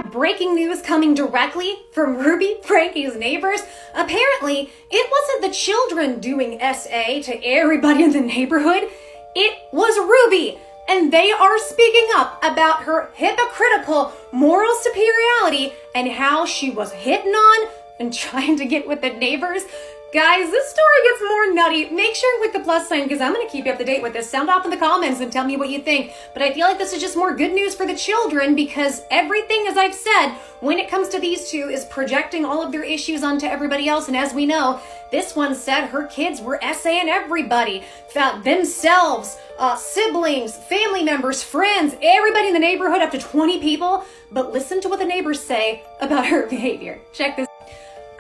Breaking news coming directly from Ruby, Franke's neighbors. Apparently, it wasn't the children doing SA to everybody in the neighborhood. It was Ruby, and they are speaking up about her hypocritical moral superiority and how she was hitting on and trying to get with the neighbors. Guys, this story gets more nutty. Make sure and click the plus sign because I'm going to keep you up to date with this. Sound off in the comments and tell me what you think. But I feel like this is just more good news for the children because everything, as I've said, when it comes to these two is projecting all of their issues onto everybody else. And as we know, this one said her kids were essaying everybody, themselves, siblings, family members, friends, everybody in the neighborhood, up to 20 people. But listen to what the neighbors say about her behavior. Check this.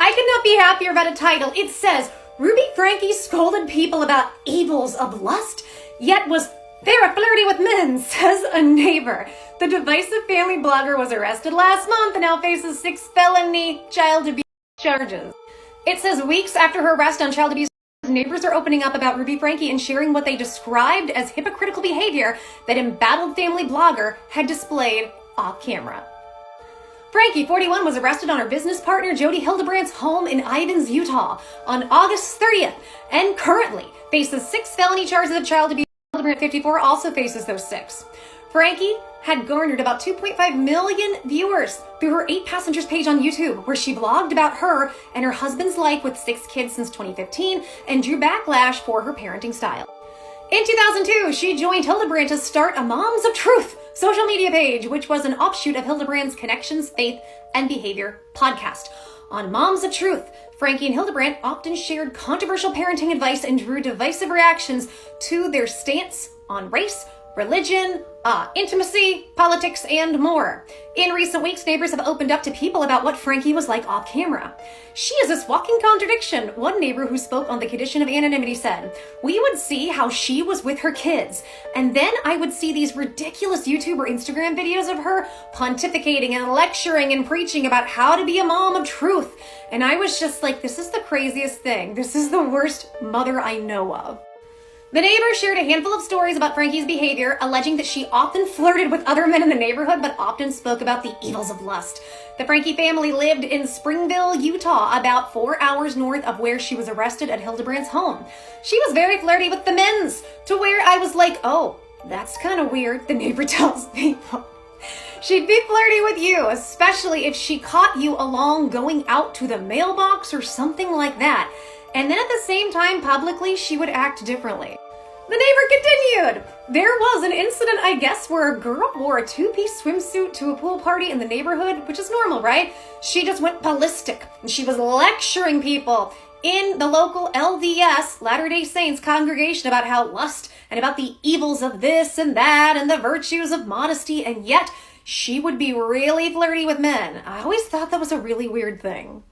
I could not be happier about a title. It says, Ruby Franke scolded people about evils of lust, yet was very flirty with men, says a neighbor. The divisive family blogger was arrested last month and now faces 6 felony child abuse charges. It says weeks after her arrest on child abuse, neighbors are opening up about Ruby Franke and sharing what they described as hypocritical behavior that embattled family blogger had displayed off camera. Franke, 41, was arrested on her business partner Jodi Hildebrandt's home in Ivins, Utah on August 30th and currently faces 6 felony charges of child abuse. Hildebrandt, 54, also faces those 6. Franke had garnered about 2.5 million viewers through her 8 Passengers page on YouTube, where she vlogged about her and her husband's life with 6 kids since 2015 and drew backlash for her parenting style. In 2002, she joined Hildebrandt to start a Moms of Truth social media page, which was an offshoot of Hildebrandt's Connections, Faith, and Behavior podcast. On Moms of Truth, Franke and Hildebrandt often shared controversial parenting advice and drew divisive reactions to their stance on race, religion, intimacy, politics, and more. In recent weeks, neighbors have opened up to people about what Franke was like off camera. She is this walking contradiction. One neighbor who spoke on the condition of anonymity said, "We would see how she was with her kids, and then I would see these ridiculous YouTube or Instagram videos of her pontificating and lecturing and preaching about how to be a mom of truth. And I was just like, this is the craziest thing. This is the worst mother I know of." The neighbor shared a handful of stories about Franke's behavior, alleging that she often flirted with other men in the neighborhood, but often spoke about the evils of lust. The Franke family lived in Springville, Utah, about 4 hours north of where she was arrested at Hildebrandt's home. She was very flirty with the men's, to where I was like, oh, that's kind of weird, the neighbor tells people. She'd be flirty with you, especially if she caught you along going out to the mailbox or something like that. And then at the same time, publicly, she would act differently. The neighbor continued. There was an incident, I guess, where a girl wore a 2-piece swimsuit to a pool party in the neighborhood, which is normal, right? She just went ballistic, and she was lecturing people in the local LDS, Latter-day Saints congregation, about how lust and about the evils of this and that and the virtues of modesty, and yet she would be really flirty with men. I always thought that was a really weird thing.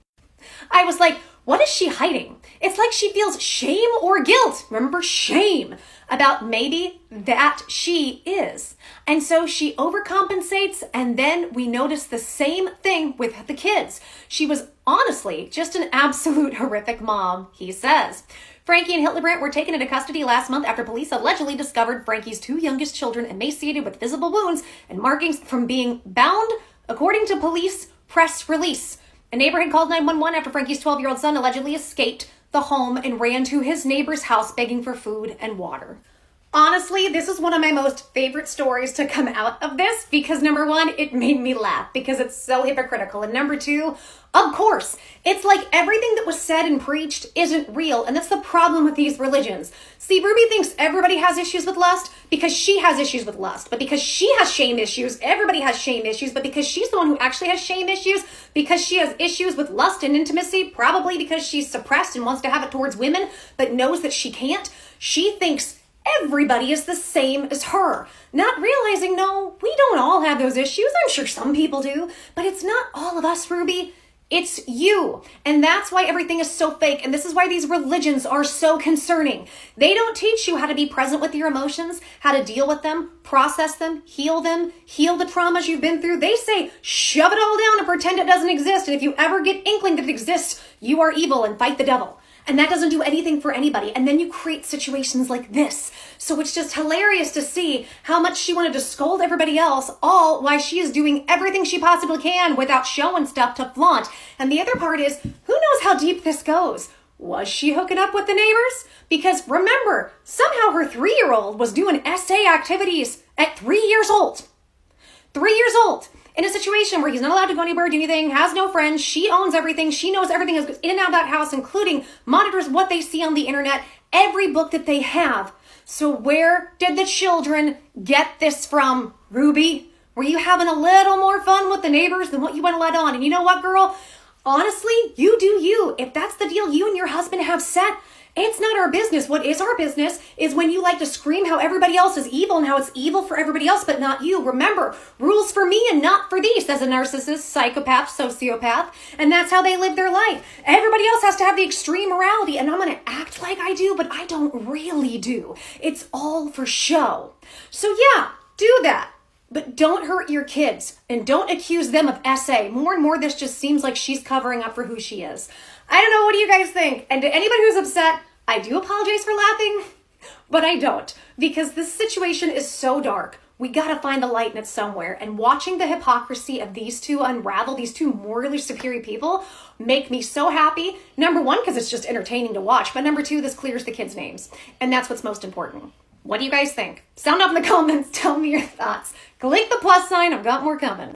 I was like, what is she hiding? It's like she feels shame or guilt. Remember, shame about maybe that she is. And so she overcompensates, and then we notice the same thing with the kids. She was honestly just an absolute horrific mom, he says. Franke and Hildebrandt were taken into custody last month after police allegedly discovered Franke's 2 youngest children emaciated with visible wounds and markings from being bound, according to police press release. A neighbor had called 911 after Franke's 12-year-old son allegedly escaped the home and ran to his neighbor's house begging for food and water. Honestly, this is one of my most favorite stories to come out of this because number 1, it made me laugh because it's so hypocritical. And number 2, of course, it's like everything that was said and preached isn't real. And that's the problem with these religions. See, Ruby thinks everybody has issues with lust because she has issues with lust. But because she has shame issues, everybody has shame issues. But because she's the one who actually has shame issues, because she has issues with lust and intimacy, probably because she's suppressed and wants to have it towards women, but knows that she can't, she thinks everybody is the same as her, not realizing, no, we don't all have those issues. I'm sure some people do, but it's not all of us, Ruby. It's you. And that's why everything is so fake. And this is why these religions are so concerning. They don't teach you how to be present with your emotions, how to deal with them, process them, heal the traumas you've been through. They say, shove it all down and pretend it doesn't exist. And if you ever get inkling that it exists, you are evil and fight the devil. And that doesn't do anything for anybody. And then you create situations like this. So it's just hilarious to see how much she wanted to scold everybody else, all while she is doing everything she possibly can without showing stuff to flaunt. And the other part is, who knows how deep this goes? Was she hooking up with the neighbors? Because remember, somehow her 3-year-old was doing SA activities at 3 years old. 3 years old. In a situation where he's not allowed to go anywhere, do anything, has no friends, she owns everything, she knows everything is in and out of that house, including monitors what they see on the internet, every book that they have. So where did the children get this from, Ruby? Were you having a little more fun with the neighbors than what you want to let on? And you know what, girl? Honestly, you do you. If that's the deal you and your husband have set, it's not our business. What is our business is when you like to scream how everybody else is evil and how it's evil for everybody else, but not you. Remember, rules for me and not for thee, says a narcissist, psychopath, sociopath, and that's how they live their life. Everybody else has to have the extreme morality, and I'm going to act like I do, but I don't really do. It's all for show. So yeah, do that. But don't hurt your kids and don't accuse them of SA. More and more, this just seems like she's covering up for who she is. I don't know. What do you guys think? And to anybody who's upset, I do apologize for laughing, but I don't, because this situation is so dark. We got to find the light in it somewhere. And watching the hypocrisy of these two unravel, these two morally superior people, make me so happy. Number one, because it's just entertaining to watch. But number two, this clears the kids' names. And that's what's most important. What do you guys think? Sound off in the comments. Tell me your thoughts. Click the plus sign. I've got more coming.